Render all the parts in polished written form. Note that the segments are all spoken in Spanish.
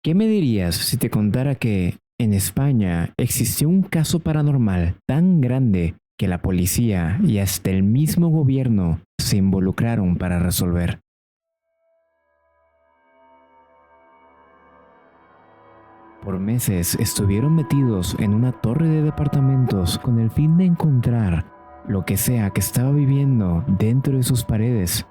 ¿Qué me dirías si te contara que en España existió un caso paranormal tan grande que la policía y hasta el mismo gobierno se involucraron para resolver? Por meses estuvieron metidos en una torre de departamentos con el fin de encontrar lo que sea que estaba viviendo dentro de sus paredes.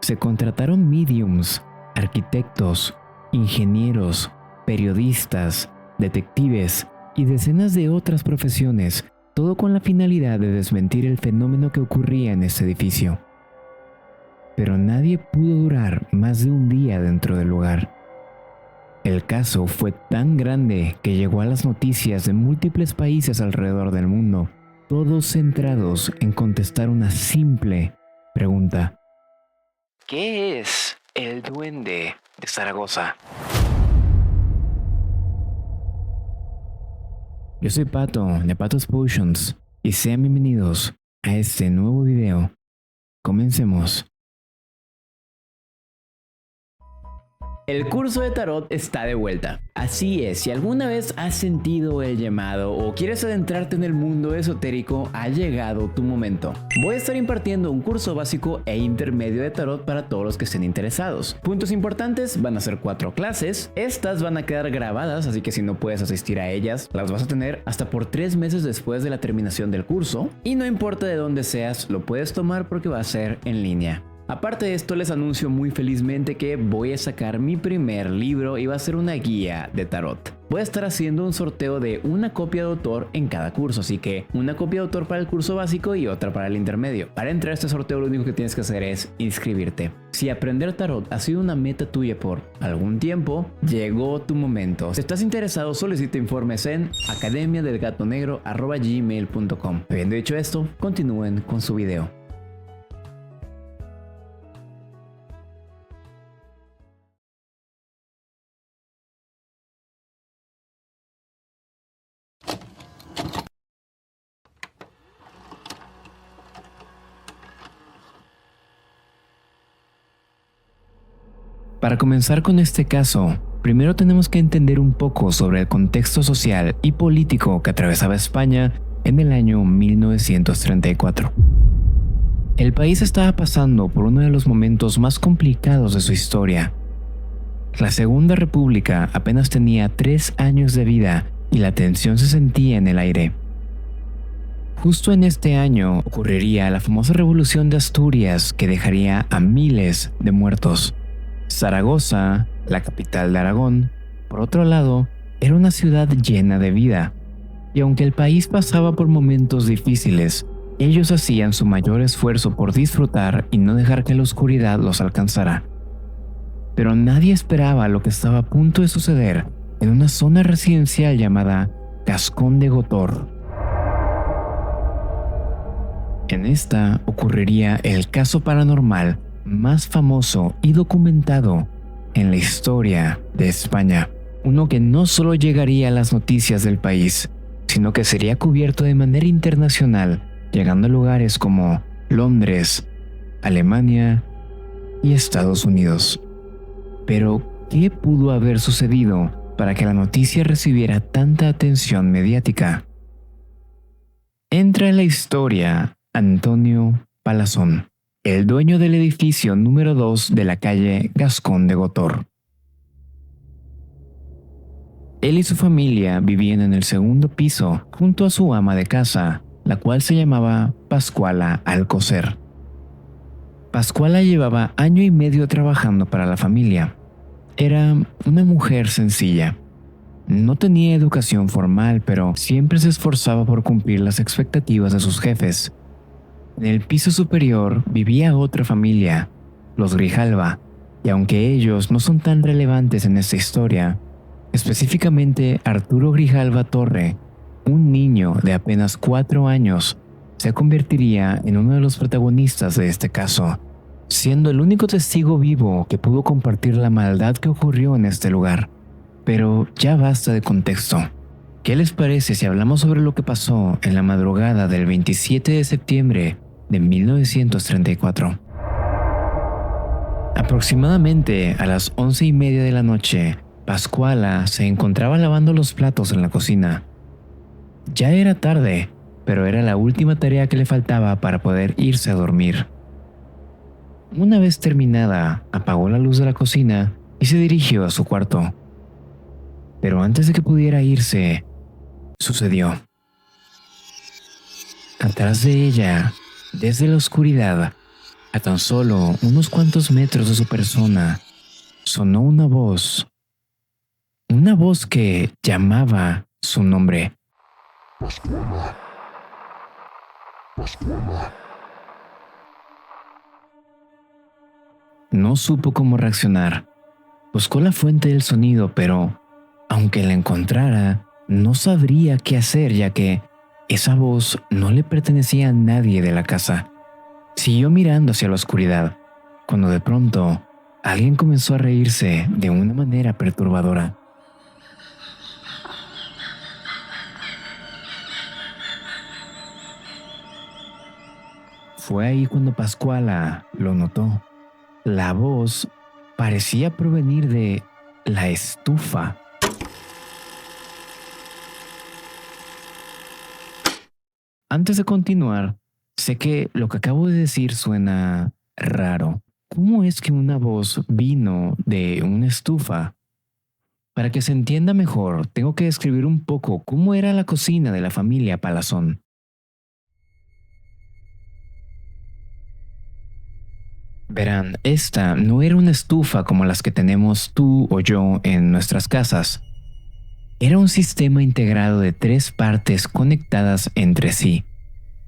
Se contrataron mediums, arquitectos, ingenieros, periodistas, detectives y decenas de otras profesiones, todo con la finalidad de desmentir el fenómeno que ocurría en este edificio. Pero nadie pudo durar más de un día dentro del lugar. El caso fue tan grande que llegó a las noticias de múltiples países alrededor del mundo, todos centrados en contestar una simple pregunta. ¿Qué es el Duende de Zaragoza? Yo soy Pato, de Patos Potions, y sean bienvenidos a este nuevo video. Comencemos. El curso de tarot está de vuelta. Así es, si alguna vez has sentido el llamado o quieres adentrarte en el mundo esotérico, ha llegado tu momento. Voy a estar impartiendo un curso básico e intermedio de tarot para todos los que estén interesados. Puntos importantes: van a ser 4 clases. Estas van a quedar grabadas, así que si no puedes asistir a ellas, las vas a tener hasta por 3 meses después de la terminación del curso. Y no importa de dónde seas, lo puedes tomar porque va a ser en línea. Aparte de esto, les anuncio muy felizmente que voy a sacar mi primer libro y va a ser una guía de tarot. Voy a estar haciendo un sorteo de una copia de autor en cada curso, así que una copia de autor para el curso básico y otra para el intermedio. Para entrar a este sorteo lo único que tienes que hacer es inscribirte. Si aprender tarot ha sido una meta tuya por algún tiempo, llegó tu momento. Si estás interesado, solicita informes en academiadelgatonegro@gmail.com. Habiendo dicho esto, continúen con su video. Para comenzar con este caso, primero tenemos que entender un poco sobre el contexto social y político que atravesaba España en el año 1934. El país estaba pasando por uno de los momentos más complicados de su historia. La Segunda República apenas tenía 3 años de vida y la tensión se sentía en el aire. Justo en este año ocurriría la famosa Revolución de Asturias que dejaría a miles de muertos. Zaragoza, la capital de Aragón, por otro lado, era una ciudad llena de vida, y aunque el país pasaba por momentos difíciles, ellos hacían su mayor esfuerzo por disfrutar y no dejar que la oscuridad los alcanzara. Pero nadie esperaba lo que estaba a punto de suceder en una zona residencial llamada Gascón de Gotor. En esta ocurriría el caso paranormal más famoso y documentado en la historia de España. Uno que no solo llegaría a las noticias del país, sino que sería cubierto de manera internacional, llegando a lugares como Londres, Alemania y Estados Unidos. Pero, ¿qué pudo haber sucedido para que la noticia recibiera tanta atención mediática? Entra en la historia Antonio Palazón, el dueño del edificio número 2 de la calle Gascón de Gotor. Él y su familia vivían en el segundo piso junto a su ama de casa, la cual se llamaba Pascuala Alcocer. Pascuala llevaba 1 año y medio trabajando para la familia. Era una mujer sencilla. No tenía educación formal, pero siempre se esforzaba por cumplir las expectativas de sus jefes. En el piso superior vivía otra familia, los Grijalva, y aunque ellos no son tan relevantes en esta historia, específicamente Arturo Grijalva Torre, un niño de apenas 4 años, se convertiría en uno de los protagonistas de este caso, siendo el único testigo vivo que pudo compartir la maldad que ocurrió en este lugar. Pero ya basta de contexto. ¿Qué les parece si hablamos sobre lo que pasó en la madrugada del 27 de septiembre de 1934? Aproximadamente a las 11:30 de la noche, Pascuala se encontraba lavando los platos en la cocina. Ya era tarde, pero era la última tarea que le faltaba para poder irse a dormir. Una vez terminada, apagó la luz de la cocina y se dirigió a su cuarto. Pero antes de que pudiera irse, sucedió. Atrás de ella, desde la oscuridad, a tan solo unos cuantos metros de su persona, sonó una voz que llamaba su nombre. Pascuala. Pascuala. No supo cómo reaccionar. Buscó la fuente del sonido, pero aunque la encontrara, no sabría qué hacer, ya que esa voz no le pertenecía a nadie de la casa. Siguió mirando hacia la oscuridad, cuando de pronto alguien comenzó a reírse de una manera perturbadora. Fue ahí cuando Pascuala lo notó. La voz parecía provenir de la estufa. Antes de continuar, sé que lo que acabo de decir suena raro. ¿Cómo es que una voz vino de una estufa? Para que se entienda mejor, tengo que describir un poco cómo era la cocina de la familia Palazón. Verán, esta no era una estufa como las que tenemos tú o yo en nuestras casas. Era un sistema integrado de 3 partes conectadas entre sí.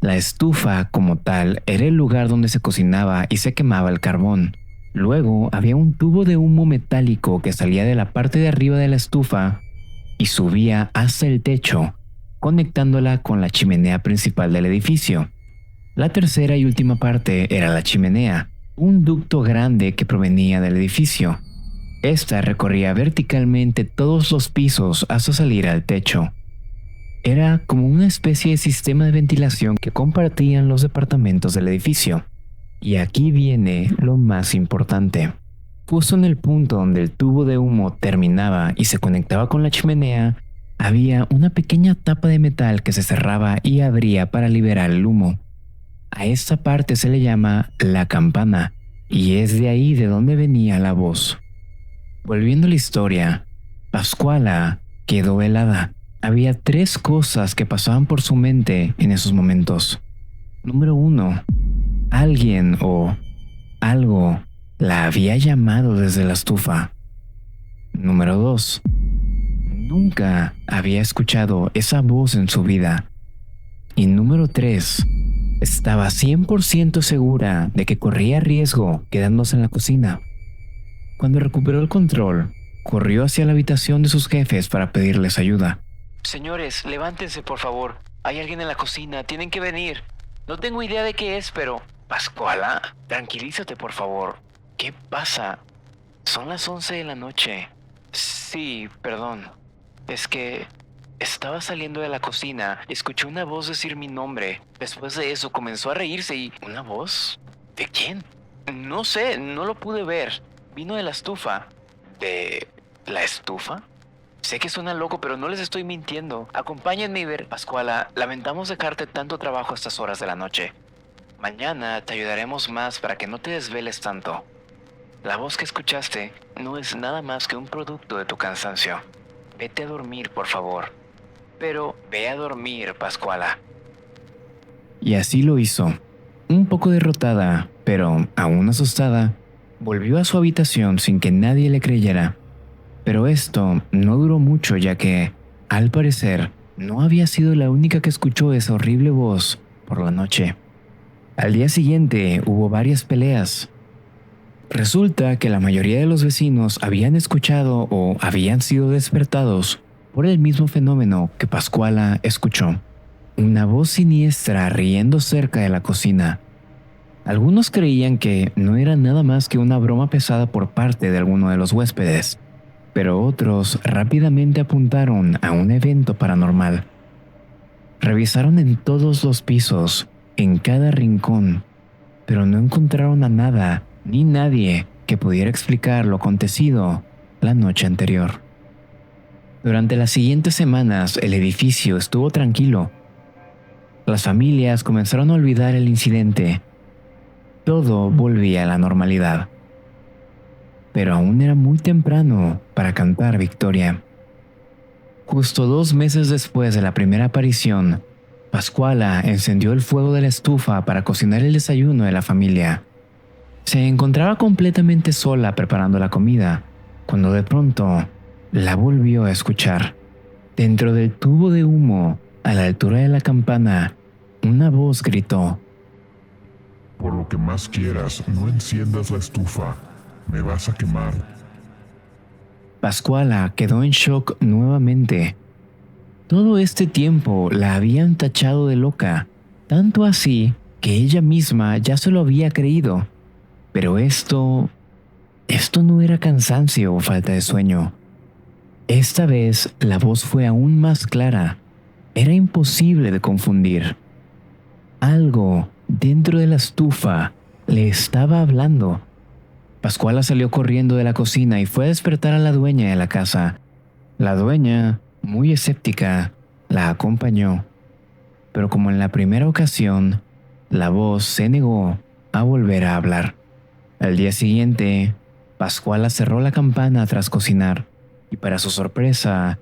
La estufa, como tal, era el lugar donde se cocinaba y se quemaba el carbón. Luego había un tubo de humo metálico que salía de la parte de arriba de la estufa y subía hasta el techo, conectándola con la chimenea principal del edificio. La tercera y última parte era la chimenea, un ducto grande que provenía del edificio. Esta recorría verticalmente todos los pisos hasta salir al techo. Era como una especie de sistema de ventilación que compartían los departamentos del edificio. Y aquí viene lo más importante. Justo en el punto donde el tubo de humo terminaba y se conectaba con la chimenea, había una pequeña tapa de metal que se cerraba y abría para liberar el humo. A esta parte se le llama la campana, y es de ahí de donde venía la voz. Volviendo a la historia, Pascuala quedó helada. Había 3 cosas que pasaban por su mente en esos momentos. Número 1. Alguien o algo la había llamado desde la estufa. Número 2. Nunca había escuchado esa voz en su vida. Y número 3. Estaba 100% segura de que corría riesgo quedándose en la cocina. Cuando recuperó el control, corrió hacia la habitación de sus jefes para pedirles ayuda. Señores, levántense por favor. Hay alguien en la cocina, tienen que venir. No tengo idea de qué es, pero... Pascuala, tranquilízate por favor. ¿Qué pasa? Son las 11 de la noche. Sí, perdón. Es que... estaba saliendo de la cocina y escuché una voz decir mi nombre. Después de eso comenzó a reírse y... ¿Una voz? ¿De quién? No sé, no lo pude ver. Vino de la estufa. ¿De la estufa? Sé que suena loco, pero no les estoy mintiendo. Acompáñenme y ver. Pascuala, lamentamos dejarte tanto trabajo a estas horas de la noche. Mañana te ayudaremos más para que no te desveles tanto. La voz que escuchaste no es nada más que un producto de tu cansancio. Vete a dormir, por favor. Pero ve a dormir, Pascuala. Y así lo hizo. Un poco derrotada, pero aún asustada, volvió a su habitación sin que nadie le creyera. Pero esto no duró mucho, ya que, al parecer, no había sido la única que escuchó esa horrible voz por la noche. Al día siguiente hubo varias peleas. Resulta que la mayoría de los vecinos habían escuchado o habían sido despertados por el mismo fenómeno que Pascuala escuchó. Una voz siniestra riendo cerca de la cocina. Algunos creían que no era nada más que una broma pesada por parte de alguno de los huéspedes, pero otros rápidamente apuntaron a un evento paranormal. Revisaron en todos los pisos, en cada rincón, pero no encontraron a nada ni nadie que pudiera explicar lo acontecido la noche anterior. Durante las siguientes semanas, el edificio estuvo tranquilo. Las familias comenzaron a olvidar el incidente. Todo volvía a la normalidad. Pero aún era muy temprano para cantar victoria. Justo 2 meses después de la primera aparición, Pascuala encendió el fuego de la estufa para cocinar el desayuno de la familia. Se encontraba completamente sola preparando la comida, cuando de pronto la volvió a escuchar. Dentro del tubo de humo, a la altura de la campana, una voz gritó: Por lo que más quieras, no enciendas la estufa. Me vas a quemar. Pascuala quedó en shock nuevamente. Todo este tiempo la habían tachado de loca, tanto así que ella misma ya se lo había creído. Pero esto no era cansancio o falta de sueño. Esta vez la voz fue aún más clara. Era imposible de confundir. Algo dentro de la estufa le estaba hablando. Pascuala salió corriendo de la cocina y fue a despertar a la dueña de la casa. La dueña, muy escéptica, la acompañó. Pero como en la primera ocasión, la voz se negó a volver a hablar. Al día siguiente, Pascuala cerró la campana tras cocinar y para su sorpresa,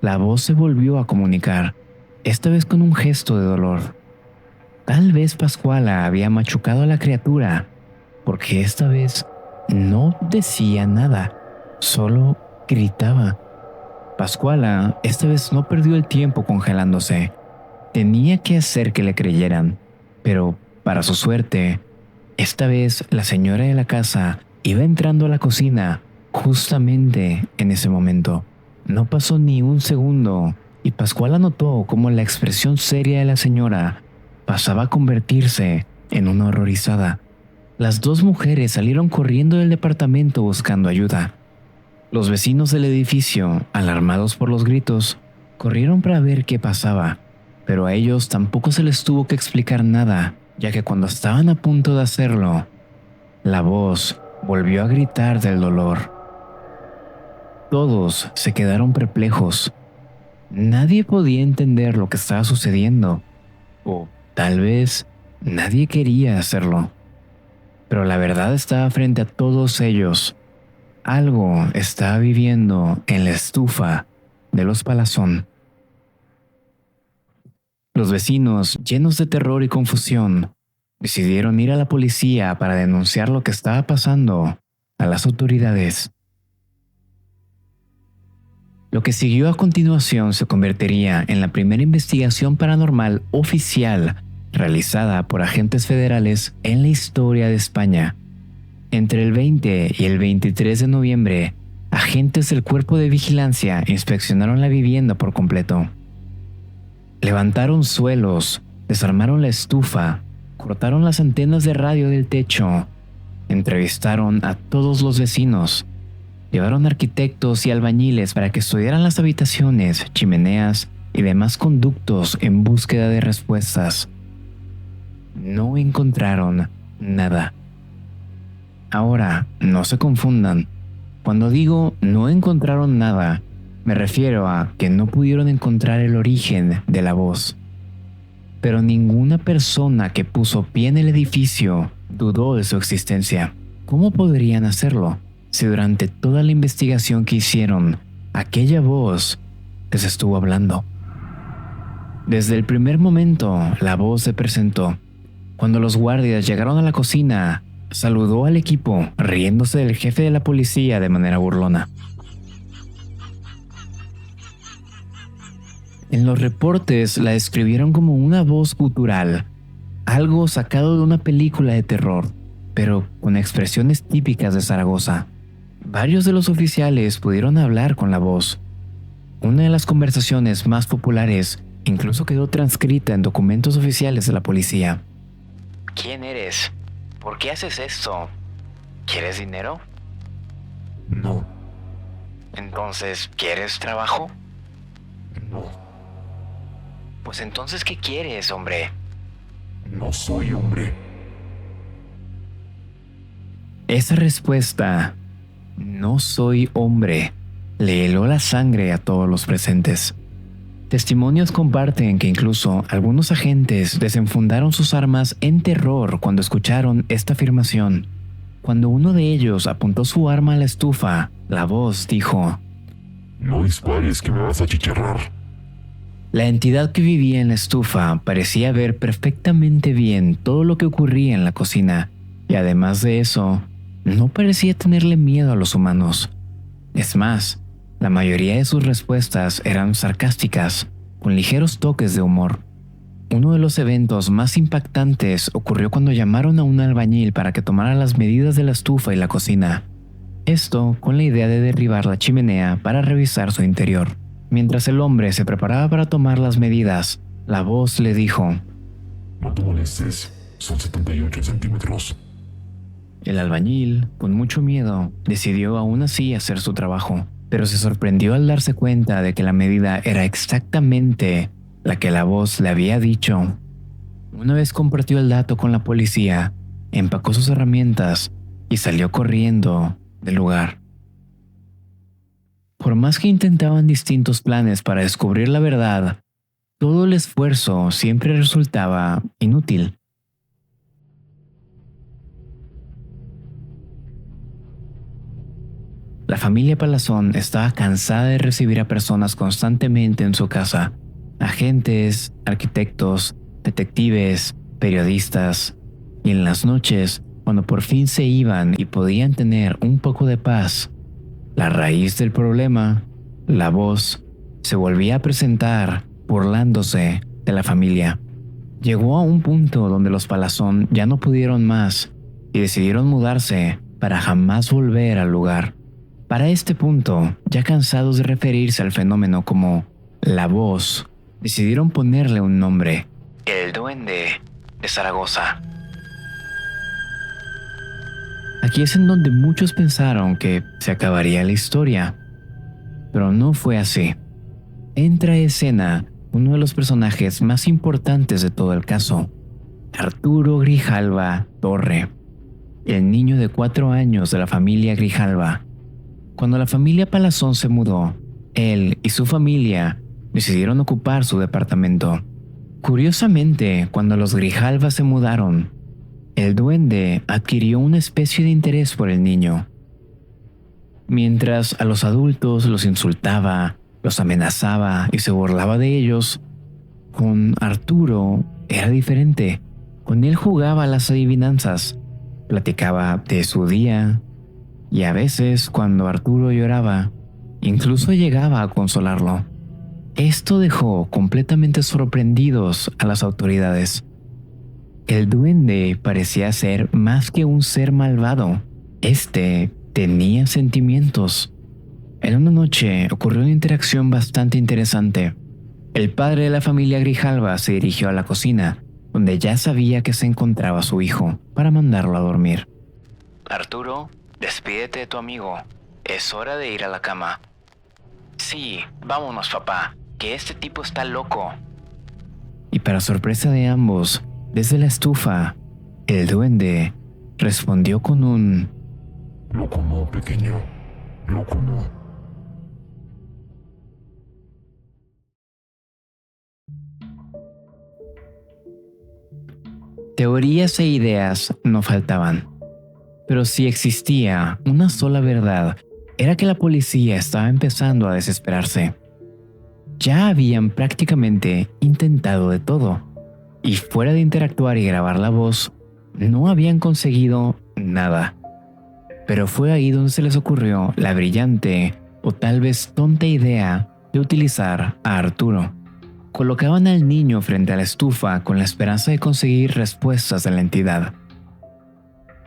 la voz se volvió a comunicar, esta vez con un gesto de dolor. Tal vez Pascuala había machucado a la criatura, porque esta vez no decía nada, solo gritaba. Pascuala esta vez no perdió el tiempo congelándose. Tenía que hacer que le creyeran, pero para su suerte, esta vez la señora de la casa iba entrando a la cocina justamente en ese momento. No pasó ni un segundo y Pascuala notó cómo la expresión seria de la señora pasaba a convertirse en una horrorizada. Las 2 mujeres salieron corriendo del departamento buscando ayuda. Los vecinos del edificio, alarmados por los gritos, corrieron para ver qué pasaba, pero a ellos tampoco se les tuvo que explicar nada, ya que cuando estaban a punto de hacerlo, la voz volvió a gritar del dolor. Todos se quedaron perplejos. Nadie podía entender lo que estaba sucediendo, o tal vez nadie quería hacerlo. Pero la verdad estaba frente a todos ellos. Algo estaba viviendo en la estufa de los Palazón. Los vecinos, llenos de terror y confusión, decidieron ir a la policía para denunciar lo que estaba pasando a las autoridades. Lo que siguió a continuación se convertiría en la primera investigación paranormal oficial realizada por agentes federales en la historia de España. Entre el 20 y el 23 de noviembre, agentes del Cuerpo de Vigilancia inspeccionaron la vivienda por completo. Levantaron suelos, desarmaron la estufa, cortaron las antenas de radio del techo, entrevistaron a todos los vecinos, llevaron arquitectos y albañiles para que estudiaran las habitaciones, chimeneas y demás conductos en búsqueda de respuestas. No encontraron nada. Ahora, no se confundan. Cuando digo no encontraron nada, me refiero a que no pudieron encontrar el origen de la voz. Pero ninguna persona que puso pie en el edificio dudó de su existencia. ¿Cómo podrían hacerlo si durante toda la investigación que hicieron, aquella voz les estuvo hablando? Desde el primer momento, la voz se presentó. Cuando los guardias llegaron a la cocina, saludó al equipo, riéndose del jefe de la policía de manera burlona. En los reportes la describieron como una voz gutural, algo sacado de una película de terror, pero con expresiones típicas de Zaragoza. Varios de los oficiales pudieron hablar con la voz. Una de las conversaciones más populares incluso quedó transcrita en documentos oficiales de la policía. ¿Quién eres? ¿Por qué haces esto? ¿Quieres dinero? No, Entonces, ¿quieres trabajo? no, Pues entonces, ¿qué quieres, hombre? no soy hombre. Esa respuesta, "no soy hombre", le heló la sangre a todos los presentes. Testimonios comparten que incluso algunos agentes desenfundaron sus armas en terror cuando escucharon esta afirmación. Cuando uno de ellos apuntó su arma a la estufa, la voz dijo: No dispares, que me vas a chicharrar. La entidad que vivía en la estufa parecía ver perfectamente bien todo lo que ocurría en la cocina, y además de eso, no parecía tenerle miedo a los humanos. Es más, la mayoría de sus respuestas eran sarcásticas, con ligeros toques de humor. Uno de los eventos más impactantes ocurrió cuando llamaron a un albañil para que tomara las medidas de la estufa y la cocina. Esto con la idea de derribar la chimenea para revisar su interior. Mientras el hombre se preparaba para tomar las medidas, la voz le dijo: No te molestes, son 78 centímetros. El albañil, con mucho miedo, decidió aún así hacer su trabajo, pero se sorprendió al darse cuenta de que la medida era exactamente la que la voz le había dicho. Una vez compartió el dato con la policía, empacó sus herramientas y salió corriendo del lugar. Por más que intentaban distintos planes para descubrir la verdad, todo el esfuerzo siempre resultaba inútil. La familia Palazón estaba cansada de recibir a personas constantemente en su casa: agentes, arquitectos, detectives, periodistas. Y en las noches, cuando por fin se iban y podían tener un poco de paz, la raíz del problema, la voz, se volvía a presentar burlándose de la familia. Llegó a un punto donde los Palazón ya no pudieron más y decidieron mudarse para jamás volver al lugar. Para este punto, ya cansados de referirse al fenómeno como la voz, decidieron ponerle un nombre: El Duende de Zaragoza. Aquí es en donde muchos pensaron que se acabaría la historia, pero no fue así. Entra a escena uno de los personajes más importantes de todo el caso: Arturo Grijalva Torre, el niño de 4 años de la familia Grijalva. Cuando la familia Palazón se mudó, él y su familia decidieron ocupar su departamento. Curiosamente, cuando los Grijalva se mudaron, el duende adquirió una especie de interés por el niño. Mientras a los adultos los insultaba, los amenazaba y se burlaba de ellos, con Arturo era diferente. Con él jugaba a las adivinanzas, platicaba de su día, y a veces, cuando Arturo lloraba, incluso llegaba a consolarlo. Esto dejó completamente sorprendidos a las autoridades. El duende parecía ser más que un ser malvado. Tenía sentimientos. En una noche ocurrió una interacción bastante interesante. El padre de la familia Grijalva se dirigió a la cocina, donde ya sabía que se encontraba su hijo, para mandarlo a dormir. Arturo, despídete de tu amigo. Es hora de ir a la cama. Sí, vámonos, papá, que este tipo está loco. Y para sorpresa de ambos, desde la estufa, el duende respondió con un: Loco no, pequeño. Loco no. Teorías e ideas no faltaban. Pero si existía una sola verdad, era que la policía estaba empezando a desesperarse. Ya habían prácticamente intentado de todo, y fuera de interactuar y grabar la voz, no habían conseguido nada. Pero fue ahí donde se les ocurrió la brillante o tal vez tonta idea de utilizar a Arturo. Colocaban al niño frente a la estufa con la esperanza de conseguir respuestas de la entidad.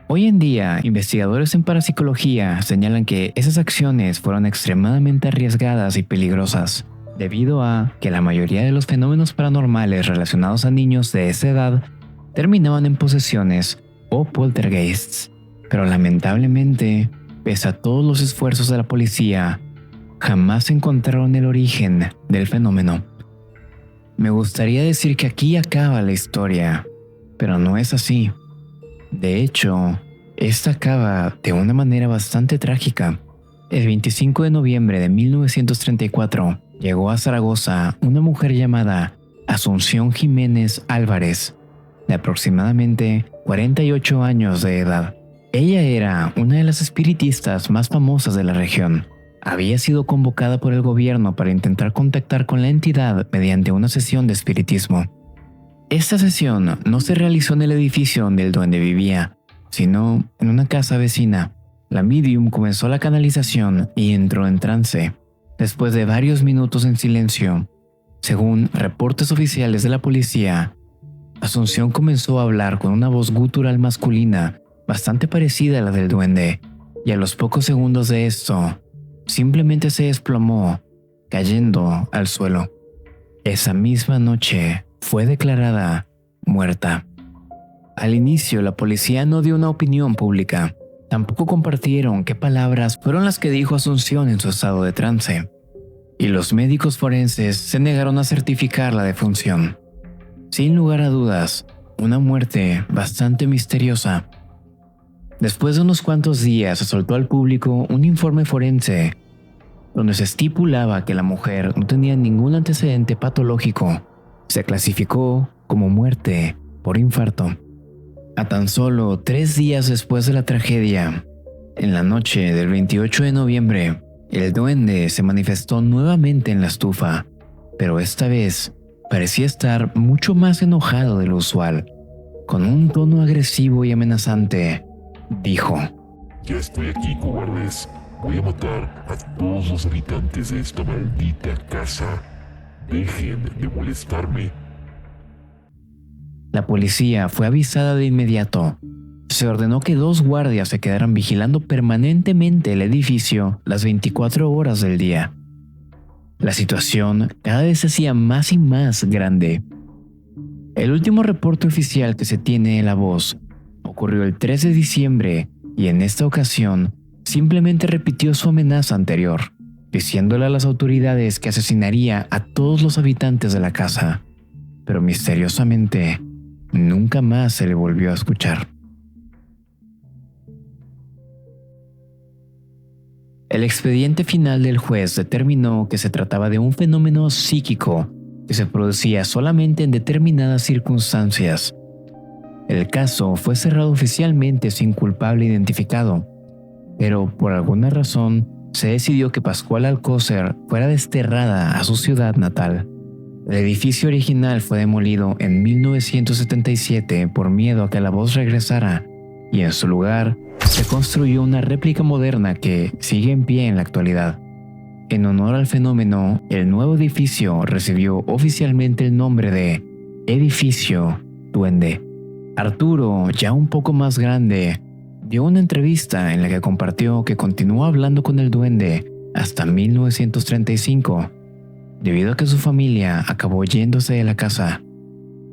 Hoy en día, investigadores en parapsicología señalan que esas acciones fueron extremadamente arriesgadas y peligrosas, debido a que la mayoría de los fenómenos paranormales relacionados a niños de esa edad terminaban en posesiones o poltergeists. Pero lamentablemente, pese a todos los esfuerzos de la policía, jamás encontraron el origen del fenómeno. Me gustaría decir que aquí acaba la historia, pero no es así. De hecho, Esta acaba de una manera bastante trágica. El 25 de noviembre de 1934 llegó a Zaragoza una mujer llamada Asunción Jiménez Álvarez, de aproximadamente 48 años de edad. Ella era una de las espiritistas más famosas de la región. Había sido convocada por el gobierno para intentar contactar con la entidad mediante una sesión de espiritismo. Esta sesión no se realizó en el edificio donde el duende vivía, sino en una casa vecina. La medium comenzó la canalización y entró en trance. Después de varios minutos en silencio, según reportes oficiales de la policía, Asunción comenzó a hablar con una voz gutural masculina bastante parecida a la del duende, y a los pocos segundos de esto, simplemente se desplomó, cayendo al suelo. Esa misma noche fue declarada muerta. Al inicio, la policía no dio una opinión pública. Tampoco compartieron qué palabras fueron las que dijo Asunción en su estado de trance. Y los médicos forenses se negaron a certificar la defunción. Sin lugar a dudas, una muerte bastante misteriosa. Después de unos cuantos días se soltó al público un informe forense donde se estipulaba que la mujer no tenía ningún antecedente patológico. Se clasificó como muerte por infarto. A tan solo 3 días después de la tragedia, en la noche del 28 de noviembre, el duende se manifestó nuevamente en la estufa, pero esta vez parecía estar mucho más enojado de lo usual. Con un tono agresivo y amenazante, dijo: Ya estoy aquí, cobardes. Voy a matar a todos los habitantes de esta maldita casa. Dejen de molestarme. La policía fue avisada de inmediato. Se ordenó que 2 guardias se quedaran vigilando permanentemente el edificio las 24 horas del día. La situación cada vez se hacía más y más grande. El último reporte oficial que se tiene de la voz ocurrió el 3 de diciembre y en esta ocasión simplemente repitió su amenaza anterior, diciéndole a las autoridades que asesinaría a todos los habitantes de la casa, pero misteriosamente nunca más se le volvió a escuchar. El expediente final del juez determinó que se trataba de un fenómeno psíquico que se producía solamente en determinadas circunstancias. El caso fue cerrado oficialmente sin culpable identificado, pero por alguna razón se decidió que Pascuala Alcócer fuera desterrada a su ciudad natal. El edificio original fue demolido en 1977 por miedo a que la voz regresara, y en su lugar se construyó una réplica moderna que sigue en pie en la actualidad. En honor al fenómeno, el nuevo edificio recibió oficialmente el nombre de Edificio Duende. Arturo, ya un poco más grande, dio una entrevista en la que compartió que continuó hablando con el duende hasta 1935, debido a que su familia acabó yéndose de la casa,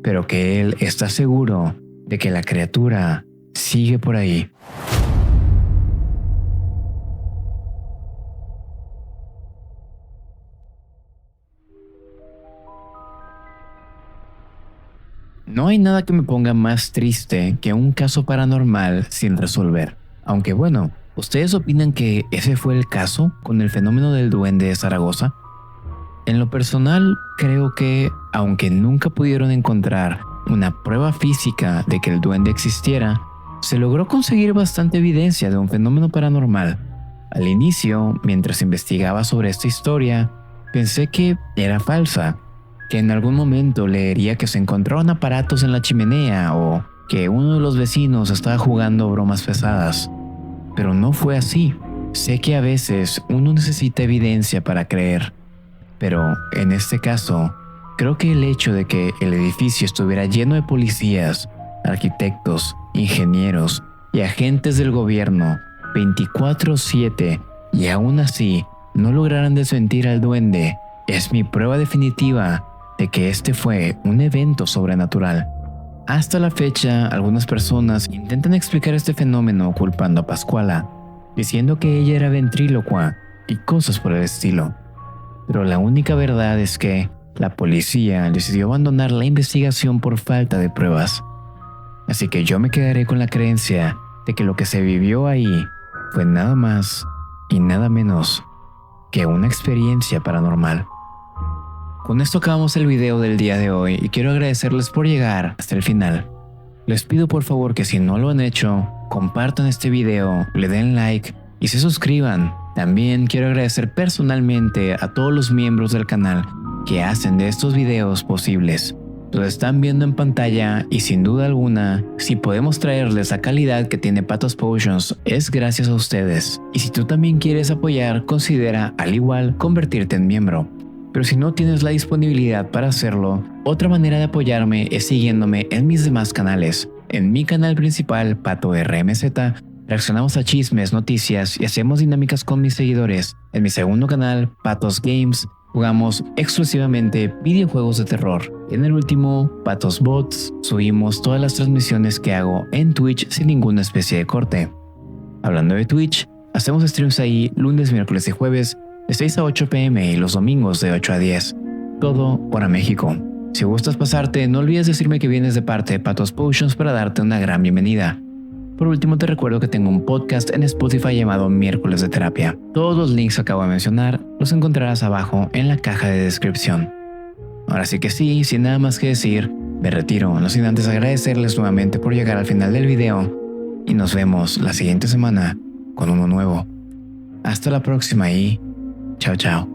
pero que él está seguro de que la criatura sigue por ahí. No hay nada que me ponga más triste que un caso paranormal sin resolver. Aunque bueno, ¿ustedes opinan que ese fue el caso con el fenómeno del duende de Zaragoza? En lo personal, creo que, aunque nunca pudieron encontrar una prueba física de que el duende existiera, se logró conseguir bastante evidencia de un fenómeno paranormal. Al inicio, mientras investigaba sobre esta historia, pensé que era falsa, que en algún momento leería que se encontraron aparatos en la chimenea o que uno de los vecinos estaba jugando bromas pesadas. Pero no fue así. Sé que a veces uno necesita evidencia para creer, pero en este caso, creo que el hecho de que el edificio estuviera lleno de policías, arquitectos, ingenieros y agentes del gobierno 24/7 y aún así no lograran desmentir al duende es mi prueba definitiva de que este fue un evento sobrenatural. Hasta la fecha, algunas personas intentan explicar este fenómeno culpando a Pascuala, diciendo que ella era ventrílocua y cosas por el estilo. Pero la única verdad es que la policía decidió abandonar la investigación por falta de pruebas. Así que yo me quedaré con la creencia de que lo que se vivió ahí fue nada más y nada menos que una experiencia paranormal. Con esto acabamos el video del día de hoy y quiero agradecerles por llegar hasta el final. Les pido por favor que si no lo han hecho, compartan este video, le den like y se suscriban. También quiero agradecer personalmente a todos los miembros del canal que hacen de estos videos posibles. Los están viendo en pantalla y sin duda alguna, si podemos traerles la calidad que tiene Patos Potions es gracias a ustedes. Y si tú también quieres apoyar, considera al igual convertirte en miembro. Pero si no tienes la disponibilidad para hacerlo, otra manera de apoyarme es siguiéndome en mis demás canales. En mi canal principal, Pato RMZ, reaccionamos a chismes, noticias y hacemos dinámicas con mis seguidores. En mi segundo canal, Patos Games, jugamos exclusivamente videojuegos de terror. En el último, Patos Bots, subimos todas las transmisiones que hago en Twitch sin ninguna especie de corte. Hablando de Twitch, hacemos streams ahí lunes, miércoles y jueves de 6 a 8 pm y los domingos de 8 a 10. Todo para México. Si gustas pasarte, no olvides decirme que vienes de parte de Patos Potions para darte una gran bienvenida. Por último, te recuerdo que tengo un podcast en Spotify llamado Miércoles de Terapia. Todos los links que acabo de mencionar los encontrarás abajo en la caja de descripción. Ahora sí que sí, sin nada más que decir, me retiro, no sin antes agradecerles nuevamente por llegar al final del video y nos vemos la siguiente semana con uno nuevo. Hasta la próxima y chao chao.